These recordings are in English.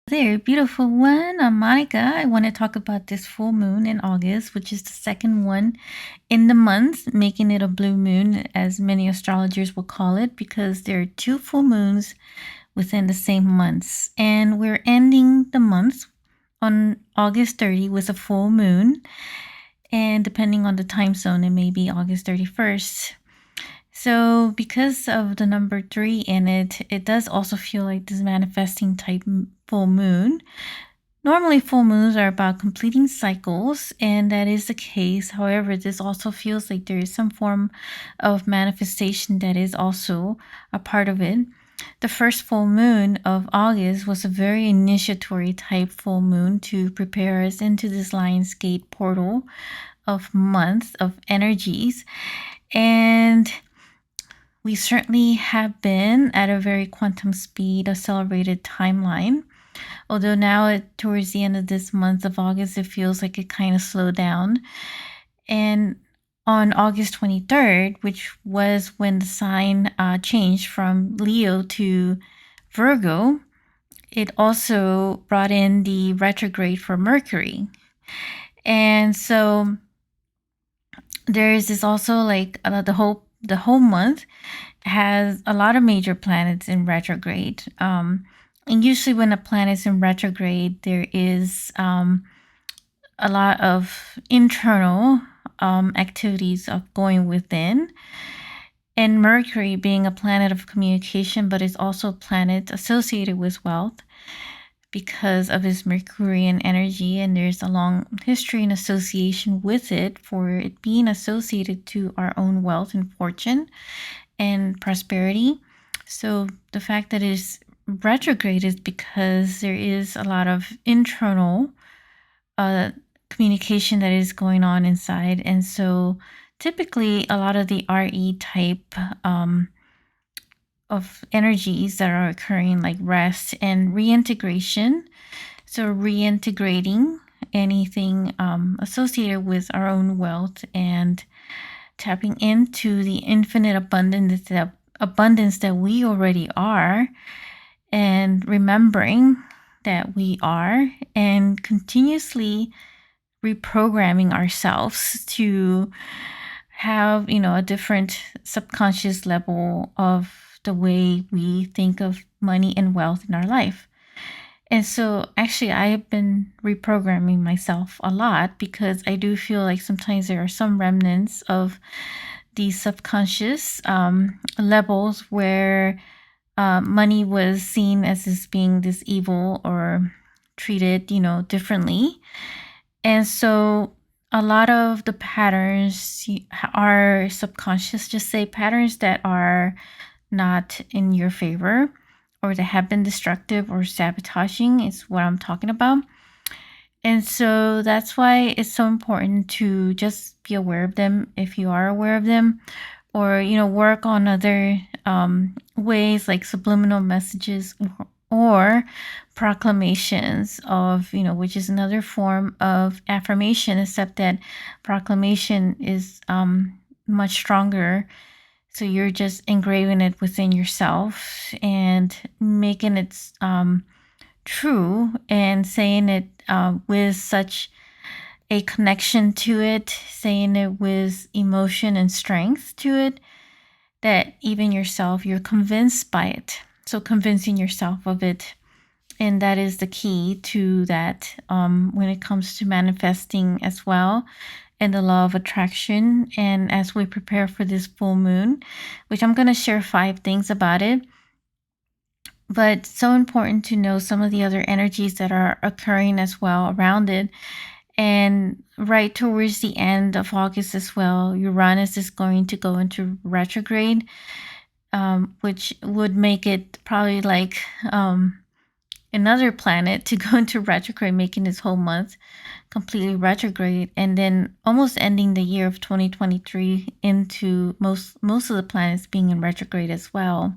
There, beautiful one. I'm Monica. I want to talk about this full moon in August, which is the second one in the month, making it a blue moon, as many astrologers will call it, because there are two full moons within the same months. And we're ending the month on August 30 with a full moon. And depending on the time zone, it may be August 31st. So, because of the number 3 in it, it does also feel like this manifesting type full moon. Normally, full moons are about completing cycles, and that is the case. However, this also feels like there is some form of manifestation that is also a part of it. The first full moon of August was a very initiatory type full moon to prepare us into this Lionsgate portal of months of energies. And we certainly have been at a very quantum speed, accelerated timeline. Although now, towards the end of this month of August, it feels like it kind of slowed down. And on August 23rd, which was when the sign changed from Leo to Virgo, it also brought in the retrograde for Mercury. And so there is this also like the whole month has a lot of major planets in retrograde. And usually when a planet is in retrograde, there is a lot of internal activities of going within. And Mercury being a planet of communication, but is also a planet associated with wealth because of its Mercurian energy, and there's a long history and association with it for it being associated to our own wealth and fortune and prosperity. So the fact that it is retrograde is because there is a lot of internal communication that is going on inside. And so typically a lot of the RE type of energies that are occurring, like rest and reintegration. So reintegrating anything associated with our own wealth and tapping into the infinite abundance that we already are, and remembering that we are, and continuously reprogramming ourselves to have, a different subconscious level of the way we think of money and wealth in our life. And so actually I have been reprogramming myself a lot, because I do feel like sometimes there are some remnants of these subconscious levels where money was seen as this being this evil or treated, differently. And so a lot of the patterns are subconscious, just say patterns that are not in your favor or that have been destructive or sabotaging is what I'm talking about. And so that's why it's so important to just be aware of them if you are aware of them, or, work on other ways like subliminal messages or proclamations of, which is another form of affirmation, except that proclamation is much stronger. So you're just engraving it within yourself and making it true, and saying it with such a connection to it, saying it with emotion and strength to it, that even yourself, you're convinced by it. So convincing yourself of it. And that is the key to that when it comes to manifesting as well, and the law of attraction. And as we prepare for this full moon, which I'm going to share 5 things about it, but so important to know some of the other energies that are occurring as well around it. And right towards the end of August as well, Uranus is going to go into retrograde, which would make it probably like another planet to go into retrograde, making this whole month completely retrograde, and then almost ending the year of 2023 into most of the planets being in retrograde as well.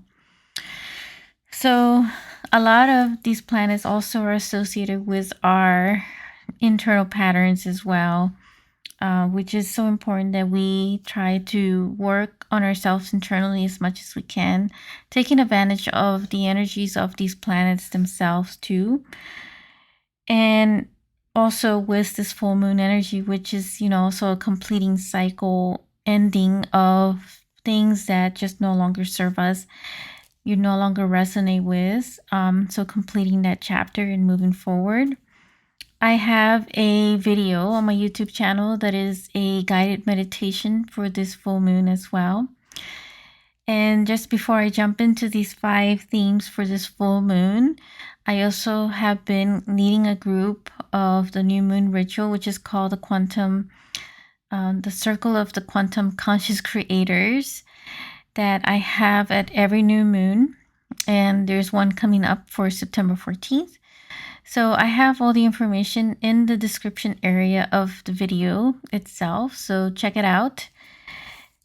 So a lot of these planets also are associated with our internal patterns as well. which is so important that we try to work on ourselves internally as much as we can, taking advantage of the energies of these planets themselves too. And also with this full moon energy, which is, also a completing cycle, ending of things that just no longer serve us, you no longer resonate with. So completing that chapter and moving forward. I have a video on my YouTube channel that is a guided meditation for this full moon as well. And just before I jump into these 5 themes for this full moon, I also have been leading a group of the new moon ritual, which is called the Circle of the Quantum Conscious Creators, that I have at every new moon. And there's one coming up for September 14th. So I have all the information in the description area of the video itself, so check it out.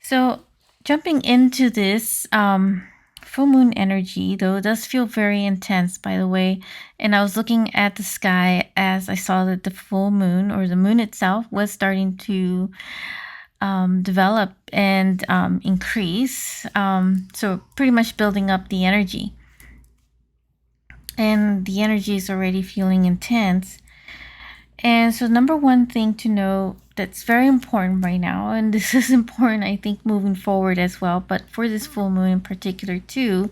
So jumping into this full moon energy, though, does feel very intense, by the way. And I was looking at the sky as I saw that the full moon, or the moon itself, was starting to develop and increase. So pretty much building up the energy. And the energy is already feeling intense. And so number one thing to know that's very important right now, and this is important, I think, moving forward as well, but for this full moon in particular too,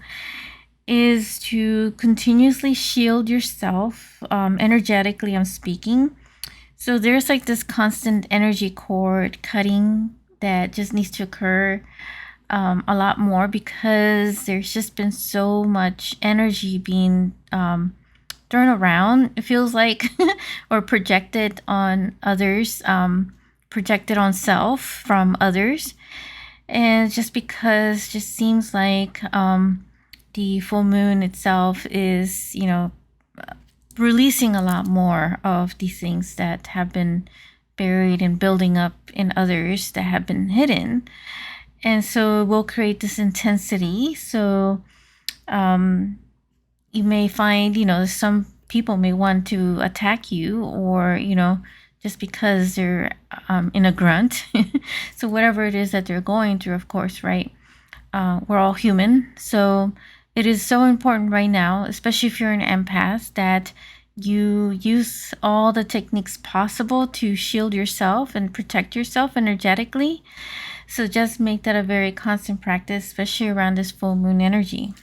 is to continuously shield yourself, energetically I'm speaking. So there's like this constant energy cord cutting that just needs to occur a lot more, because there's just been so much energy being thrown around, it feels like, or projected on others, projected on self from others. And just because just seems like the full moon itself is, releasing a lot more of these things that have been buried and building up in others that have been hidden. And so it will create this intensity. So you may find, some people may want to attack you, or, just because they're in a grunt. So whatever it is that they're going through, of course, right? We're all human. So it is so important right now, especially if you're an empath, that you use all the techniques possible to shield yourself and protect yourself energetically. So just make that a very constant practice, especially around this full moon energy.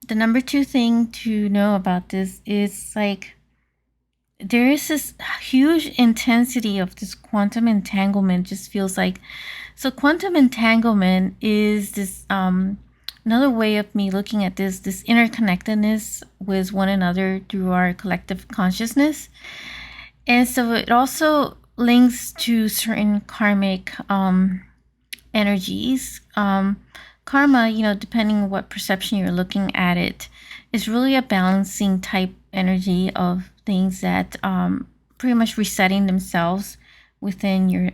The number 2 thing to know about this is, like, there is this huge intensity of this quantum entanglement, just feels like. So quantum entanglement is this another way of me looking at this interconnectedness with one another through our collective consciousness. And so it also links to certain karmic energies. Karma, depending on what perception you're looking at it, is really a balancing type energy of things that pretty much resetting themselves within your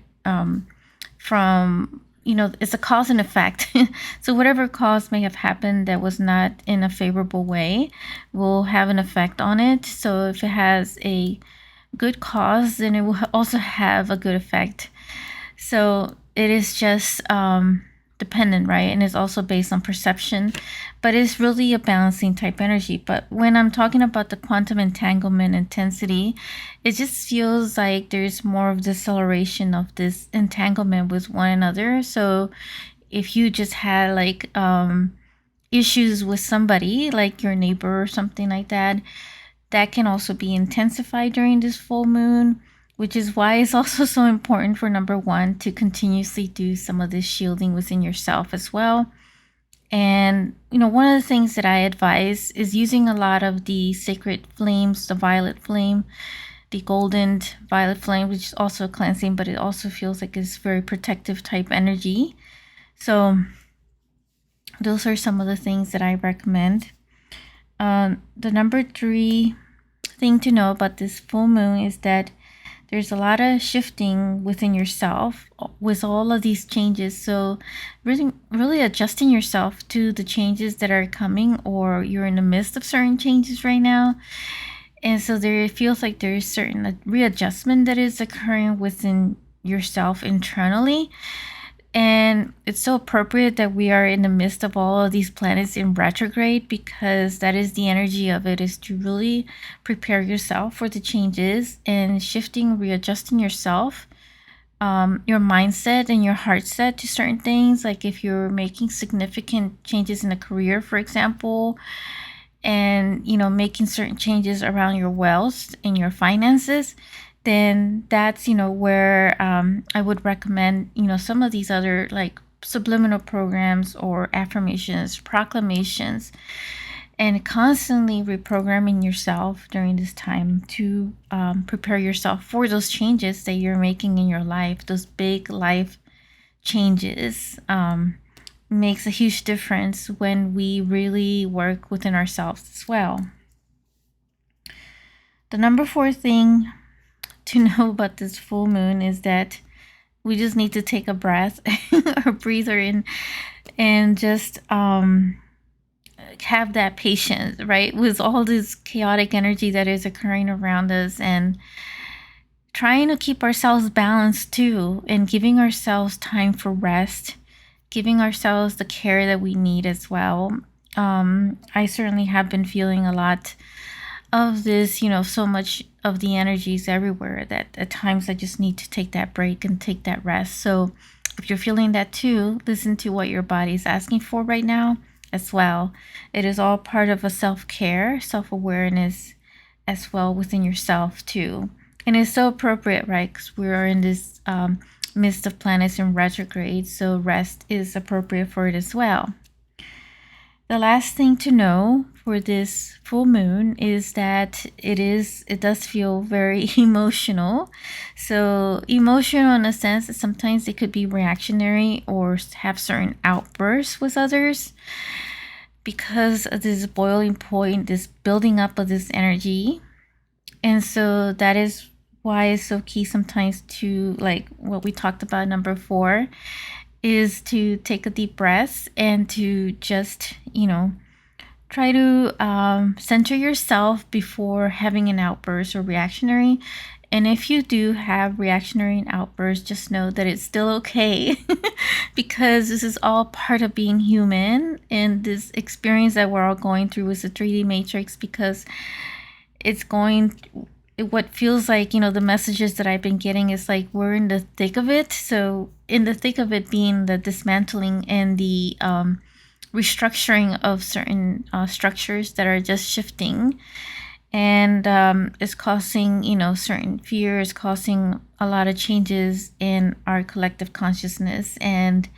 from, it's a cause and effect. So whatever cause may have happened that was not in a favorable way will have an effect on it. So if it has a good cause, then it will also have a good effect. So it is just dependent, right? And it's also based on perception, but it's really a balancing type energy. But when I'm talking about the quantum entanglement intensity, it just feels like there's more of deceleration of this entanglement with one another. So if you just had like issues with somebody, like your neighbor or something like that, that can also be intensified during this full moon, which is why it's also so important for number 1 to continuously do some of this shielding within yourself as well. And, one of the things that I advise is using a lot of the sacred flames, the violet flame, the golden violet flame, which is also cleansing, but it also feels like it's very protective type energy. So those are some of the things that I recommend. The number 3 thing to know about this full moon is that there's a lot of shifting within yourself with all of these changes. So really adjusting yourself to the changes that are coming, or you're in the midst of certain changes right now. And so there, it feels like there is certain readjustment that is occurring within yourself internally. And it's so appropriate that we are in the midst of all of these planets in retrograde, because that is the energy of it, is to really prepare yourself for the changes and shifting, readjusting yourself, your mindset and your heart set to certain things. Like if you're making significant changes in a career, for example, and making certain changes around your wealth and your finances, then that's where I would recommend some of these other like subliminal programs or affirmations, proclamations, and constantly reprogramming yourself during this time to prepare yourself for those changes that you're making in your life. Those big life changes makes a huge difference when we really work within ourselves as well. The number 4 thing to know about this full moon is that we just need to take a breath or breather in, and just have that patience, right, with all this chaotic energy that is occurring around us, and trying to keep ourselves balanced too, and giving ourselves time for rest, giving ourselves the care that we need as well. I certainly have been feeling a lot of this, so much of the energies everywhere, that at times I just need to take that break and take that rest. So if you're feeling that too, listen to what your body is asking for right now as well. It is all part of a self-care, self-awareness as well within yourself too. And it's so appropriate, right? Because we are in this midst of planets in retrograde, so rest is appropriate for it as well. The last thing to know for this full moon is that it does feel very emotional. So emotional in a sense that sometimes it could be reactionary or have certain outbursts with others because of this boiling point, this building up of this energy. And so that is why it's so key sometimes to, like what we talked about, number 4, is to take a deep breath and to just, try to center yourself before having an outburst or reactionary. And if you do have reactionary and outbursts, just know that it's still okay because this is all part of being human, and this experience that we're all going through is a 3D matrix, because it's going, what feels like, the messages that I've been getting is like we're in the thick of it. So in the thick of it being the dismantling and the restructuring of certain structures that are just shifting, and it's causing certain fears, causing a lot of changes in our collective consciousness. And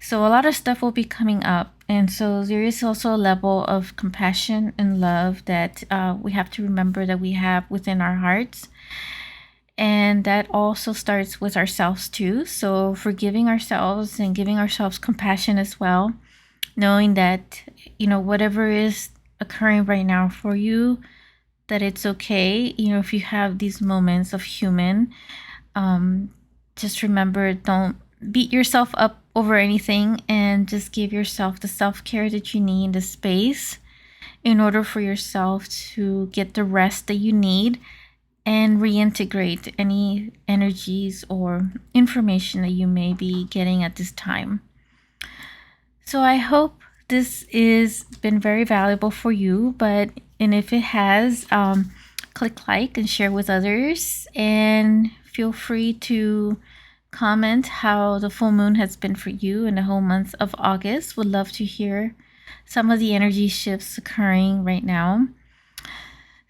so a lot of stuff will be coming up, and so there is also a level of compassion and love that we have to remember that we have within our hearts. And that also starts with ourselves too. So forgiving ourselves and giving ourselves compassion as well, knowing that whatever is occurring right now for you, that it's okay. If you have these moments of human, just remember, don't beat yourself up over anything, and just give yourself the self-care that you need, the space, in order for yourself to get the rest that you need and reintegrate any energies or information that you may be getting at this time. So I hope this has been very valuable for you, and if it has, click like and share with others, and feel free to comment how the full moon has been for you in the whole month of August. Would love to hear some of the energy shifts occurring right now.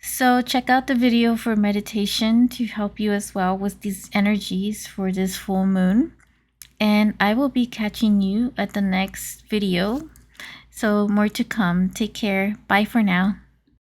So check out the video for meditation to help you as well with these energies for this full moon. And I will be catching you at the next video. So more to come. Take care. Bye for now.